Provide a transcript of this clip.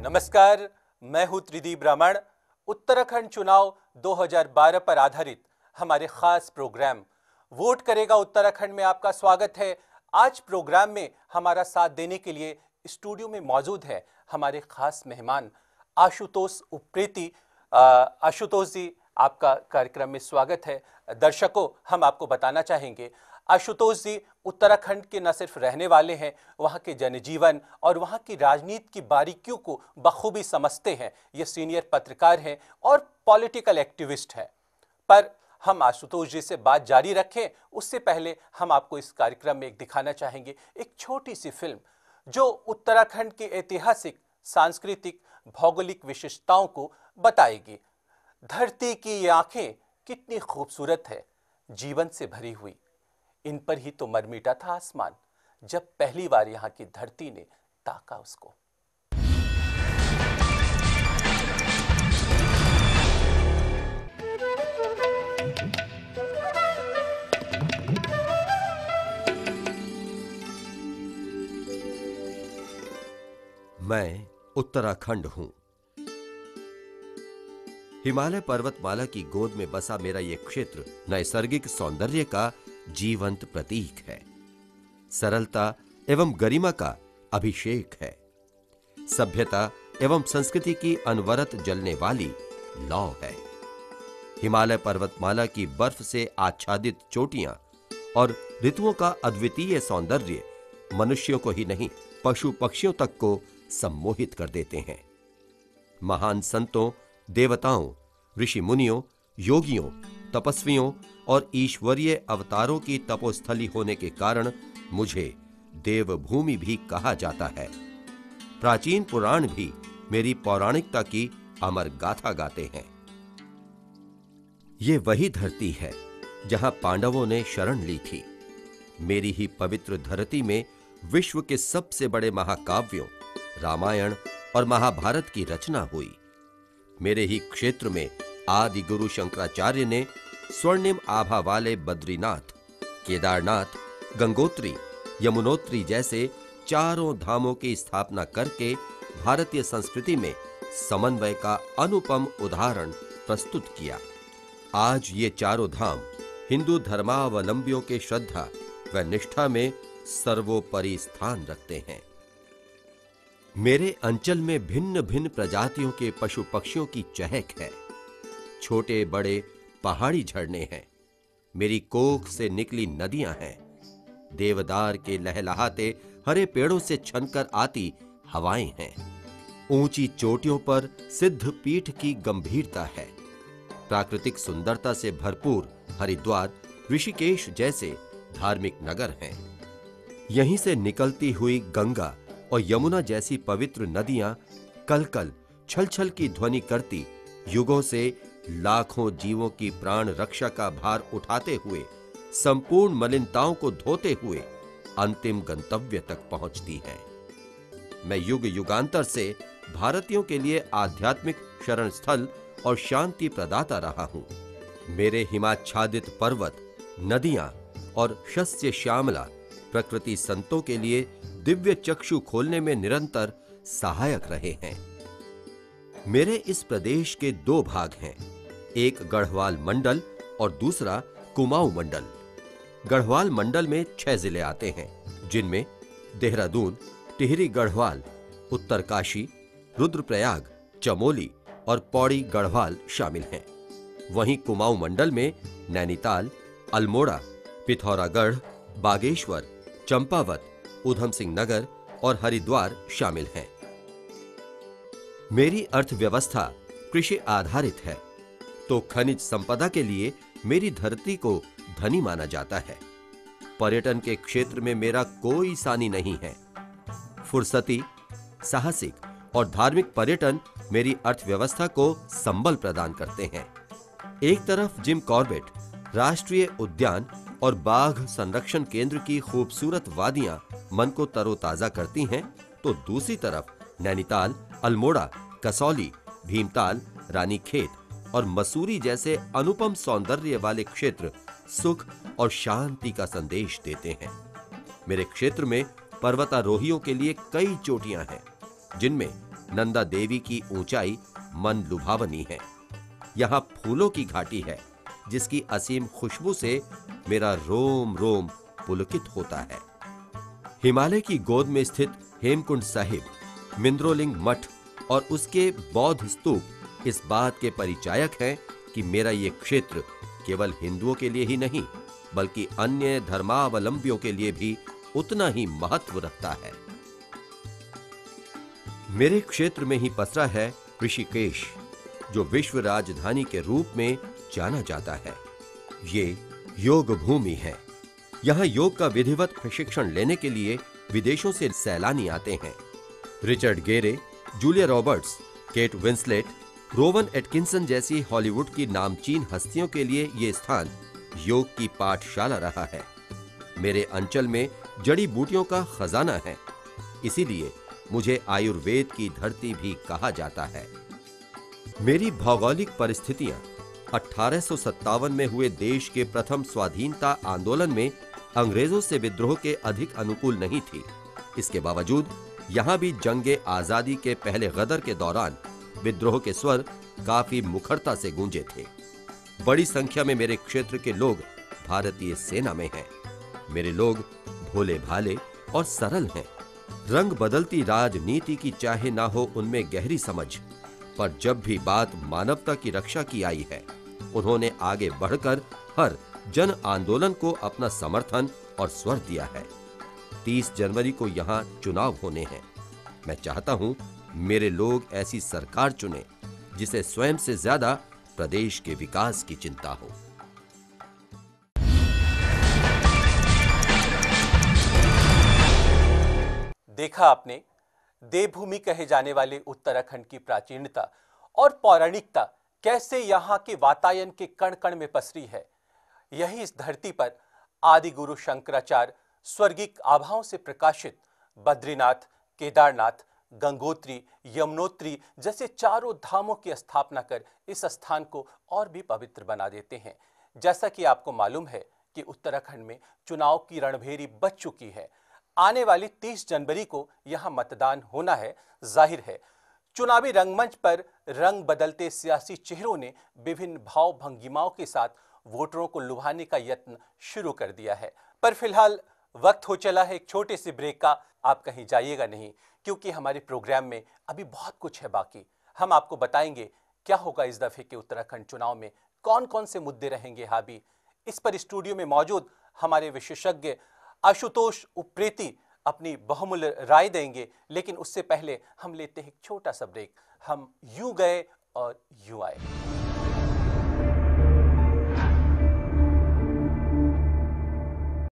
नमस्कार, मैं हूं त्रिदीप ब्राह्मण। उत्तराखंड चुनाव 2012 पर आधारित हमारे खास प्रोग्राम वोट करेगा उत्तराखंड में आपका स्वागत है। आज प्रोग्राम में हमारा साथ देने के लिए स्टूडियो में मौजूद है हमारे खास मेहमान आशुतोष उप्रेती। आशुतोष जी, आपका कार्यक्रम में स्वागत है। दर्शकों, हम आपको बताना चाहेंगे आशुतोष जी उत्तराखंड के न सिर्फ रहने वाले हैं, वहाँ के जनजीवन और वहाँ की राजनीति की बारीकियों को बखूबी समझते हैं। ये सीनियर पत्रकार हैं और पॉलिटिकल एक्टिविस्ट हैं। पर हम आशुतोष जी से बात जारी रखें उससे पहले हम आपको इस कार्यक्रम में एक दिखाना चाहेंगे एक छोटी सी फिल्म जो उत्तराखंड की ऐतिहासिक, सांस्कृतिक, भौगोलिक विशेषताओं को बताएगी। धरती की ये आंखें कितनी खूबसूरत है, जीवन से भरी हुई। इन पर ही तो मर मिटा था आसमान जब पहली बार यहाँ की धरती ने ताका उसको। मैं उत्तराखंड हूं। हिमालय पर्वतमाला की गोद में बसा मेरा यह क्षेत्र नैसर्गिक सौंदर्य का जीवंत प्रतीक है, सरलता एवं गरिमा का अभिषेक है, सभ्यता एवं संस्कृति की अनवरत जलने वाली लौ है। हिमालय पर्वतमाला की बर्फ से आच्छादित चोटियां और ऋतुओं का अद्वितीय सौंदर्य मनुष्यों को ही नहीं, पशु पक्षियों तक को सम्मोहित कर देते हैं। महान संतों, देवताओं, ऋषि मुनियों, योगियों, तपस्वियों और ईश्वरीय अवतारों की तपोस्थली होने के कारण मुझे देवभूमि भी कहा जाता है। प्राचीन पुराण भी मेरी पौराणिकता की अमर गाथा गाते हैं। ये वही धरती है जहां पांडवों ने शरण ली थी। मेरी ही पवित्र धरती में विश्व के सबसे बड़े महाकाव्यों रामायण और महाभारत की रचना हुई। मेरे ही क्षेत्र में आदि गुरु शंकराचार्य ने स्वर्णिम आभा वाले बद्रीनाथ, केदारनाथ, गंगोत्री, यमुनोत्री जैसे चारों धामों की स्थापना करके भारतीय संस्कृति में समन्वय का अनुपम उदाहरण प्रस्तुत किया। आज ये चारों धाम हिंदू धर्मावलंबियों के श्रद्धा व निष्ठा में सर्वोपरि स्थान रखते हैं। मेरे अंचल में भिन्न भिन्न प्रजातियों के पशु पक्षियों की चहक है। छोटे बड़े पहाड़ी झरने हैं, मेरी कोख से निकली नदियां हैं, देवदार के लहलहाते हरे पेड़ों से छनकर आती हवाएं हैं। ऊंची चोटियों पर सिद्ध पीठ की गंभीरता है। प्राकृतिक सुंदरता से भरपूर हरिद्वार, ऋषिकेश जैसे धार्मिक नगर हैं। यहीं से निकलती हुई गंगा और यमुना जैसी पवित्र नदियां कलकल छल छल की ध्वनि करती युगों से लाखों जीवों की प्राण रक्षा का भार उठाते हुए, संपूर्ण मलिनताओं को धोते हुए अंतिम गंतव्य तक पहुंचती हैं। मैं युग युगांतर से भारतीयों के लिए आध्यात्मिक शरण स्थल और शांति प्रदाता रहा हूं। मेरे हिमाच्छादित पर्वत, नदियां और शस्य श्यामला प्रकृति संतों के लिए दिव्य चक्षु खोलने में निरंतर सहायक रहे हैं। मेरे इस प्रदेश के दो भाग हैं, एक गढ़वाल मंडल और दूसरा कुमाऊं मंडल। गढ़वाल मंडल में 6 जिले आते हैं, जिनमें देहरादून, टिहरी गढ़वाल, उत्तरकाशी, रुद्रप्रयाग, चमोली और पौड़ी गढ़वाल शामिल हैं। वहीं कुमाऊं मंडल में नैनीताल, अल्मोड़ा, पिथौरागढ़, बागेश्वर, चंपावत, ऊधम सिंह नगर और हरिद्वार शामिल हैं। मेरी अर्थव्यवस्था कृषि आधारित है, तो खनिज संपदा के लिए मेरी धरती को धनी माना जाता है। पर्यटन के क्षेत्र में मेरा कोई सानी नहीं है। फुर्सती, साहसिक और धार्मिक पर्यटन मेरी अर्थव्यवस्था को संबल प्रदान करते हैं। एक तरफ जिम कॉर्बेट राष्ट्रीय उद्यान और बाघ संरक्षण केंद्र की खूबसूरत वादियां मन को तरोताजा करती हैं, तो दूसरी तरफ नैनीताल, अल्मोड़ा, कसौली, भीमताल, रानीखेत और मसूरी जैसे अनुपम सौंदर्य वाले क्षेत्र सुख और शांति का संदेश देते हैं। मेरे क्षेत्र में पर्वतारोहियों के लिए कई चोटियां हैं, जिनमें नंदा देवी की ऊंचाई मन लुभावनी है। यहाँ फूलों की घाटी है जिसकी असीम खुशबू से मेरा रोम रोम पुलकित होता है। हिमालय की गोद में स्थित हेमकुंड साहिब, मिंद्रोलिंग मठ और उसके बौद्ध स्तूप इस बात के परिचायक हैं कि मेरा ये क्षेत्र केवल हिंदुओं के लिए ही नहीं बल्कि अन्य धर्मावलंबियों के लिए भी उतना ही महत्व रखता है। मेरे क्षेत्र में ही पसरा है ऋषिकेश, जो विश्व राजधानी के रूप में जाना जाता है। ये योग भूमि है। यहाँ योग का विधिवत प्रशिक्षण लेने के लिए विदेशों से सैलानी आते हैं। Richard Gere, Julia Roberts, Kate Winslet, Rowan Atkinson जैसी हॉलीवुड की नामचीन हस्तियों के लिए ये स्थान योग की पाठशाला रहा है। मेरे अंचल में जड़ी बूटियों का खजाना है, इसीलिए मुझे आयुर्वेद की धरती भी कहा जाता है। मेरी भौगोलिक परिस्थितियां 1857 में हुए देश के प्रथम स्वाधीनता आंदोलन में अंग्रेजों से विद्रोह के अधिक अनुकूल नहीं थी। इसके बावजूद यहां भी जंगे आजादी के पहले गदर के दौरान विद्रोह के स्वर काफी मुखरता से गूंजे थे। बड़ी संख्या में मेरे क्षेत्र के लोग भारतीय सेना में हैं। मेरे लोग भोले भाले और सरल हैं। रंग बदलती राजनीति की चाहे ना हो उनमें गहरी समझ, पर जब भी बात मानवता की रक्षा की आई है, उन्होंने आगे बढ़कर हर जन आंदोलन को अपना समर्थन और स्वर दिया है। 30 जनवरी को यहाँ चुनाव होने हैं। मैं चाहता हूं मेरे लोग ऐसी सरकार चुने जिसे स्वयं से ज्यादा प्रदेश के विकास की चिंता हो। देखा आपने, देवभूमि कहे जाने वाले उत्तराखंड की प्राचीनता और पौराणिकता कैसे यहाँ के वातायन के कण कण में पसरी है। यही इस धरती पर आदि गुरु शंकराचार्य स्वर्गिक आभाओं से प्रकाशित बद्रीनाथ, केदारनाथ, गंगोत्री, यमुनोत्री जैसे चारों धामों की स्थापना कर इस स्थान को और भी पवित्र बना देते हैं। जैसा कि आपको मालूम है कि उत्तराखंड में चुनाव की रणभेरी बज चुकी है। आने वाली 30 जनवरी को यहां मतदान होना है। जाहिर है चुनावी रंगमंच पर रंग बदलते सियासी चेहरों ने विभिन्न भाव भंगिमाओं के साथ वोटरों को लुभाने का यत्न शुरू कर दिया है। पर फिलहाल वक्त हो चला है एक छोटे से ब्रेक का। आप कहीं जाइएगा नहीं, क्योंकि हमारे प्रोग्राम में अभी बहुत कुछ है बाकी। हम आपको बताएंगे क्या होगा इस दफे के उत्तराखंड चुनाव में, कौन कौन से मुद्दे रहेंगे हावी। इस पर स्टूडियो में मौजूद हमारे विशेषज्ञ आशुतोष उप्रेती अपनी बहुमूल्य राय देंगे, लेकिन उससे पहले हम लेते हैं एक छोटा सा ब्रेक। हम यूं गए और यूं आए।